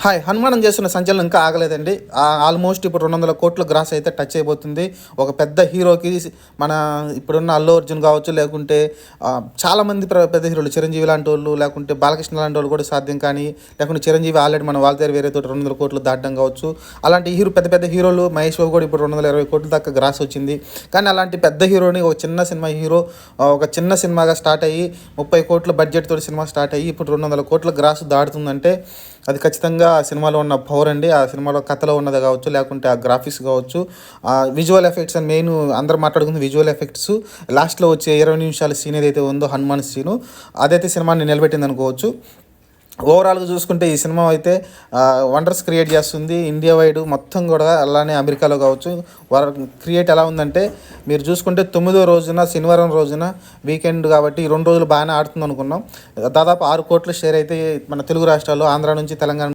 Hi! 'హనుమానం' చేస్తున్న సంచలనం ఇంకా ఆగలేదండి. ఆల్మోస్ట్ ఇప్పుడు 200 కోట్ల గ్రాస్ అయితే టచ్ అయిపోతుంది. ఒక పెద్ద హీరోకి మన ఇప్పుడున్న 'అల్లు అర్జున్' కావచ్చు, లేకుంటే చాలామంది పెద్ద హీరోలు 'చిరంజీవి' లాంటోళ్ళు, లేకుంటే 'బాలకృష్ణ' లాంటోళ్ళు కూడా సాధ్యం కానీ, లేకుంటే 'చిరంజీవి' ఆల్రెడీ మన 'వాల్తేరు వీరయ్యతోటి' 200 కోట్లు దాటడం కావచ్చు. అలాంటి పెద్ద పెద్ద హీరోలు 'మహేష్ బాబు' కూడా ఇప్పుడు 220 కోట్ల దాకా గ్రాస్ వచ్చింది. కానీ అలాంటి పెద్ద హీరోని ఒక చిన్న సినిమా హీరో ఒక చిన్న సినిమాగా స్టార్ట్ అయ్యి 30 కోట్ల బడ్జెట్ తోటి సినిమా స్టార్ట్ అయ్యి ఇప్పుడు 200 కోట్ల గ్రాస్ దాటుతుందంటే అది ఖచ్చితంగా ఆ సినిమాలో ఉన్న పవర్ అండి. ఆ సినిమాలో కథలో ఉన్నది కావచ్చు, లేకుంటే ఆ గ్రాఫిక్స్ కావచ్చు, విజువల్ ఎఫెక్ట్స్ అని మెయిన్ అందరూ మాట్లాడుకుంది విజువల్ ఎఫెక్ట్స్. లాస్ట్‌లో వచ్చే 20 నిమిషాల సీన్ ఏదైతే ఉందో 'హనుమాన్' సీను, అదైతే సినిమాని నిలబెట్టింది అనుకోవచ్చు. ఓవరాల్‌గా చూసుకుంటే ఈ సినిమా అయితే వండర్స్ క్రియేట్ చేస్తుంది. ఇండియా వైడ్ మొత్తం కూడా, అలానే అమెరికాలో కావచ్చు, క్రియేట్ ఎలా ఉందంటే మీరు చూసుకుంటే 9వ రోజున శనివారం రోజున వీకెండ్ కాబట్టి ఈ 2 రోజులు బాగానే ఆడుతుంది అనుకున్నాం. దాదాపు 6 కోట్ల షేర్ అయితే మన తెలుగు రాష్ట్రాల్లో ఆంధ్ర నుంచి తెలంగాణ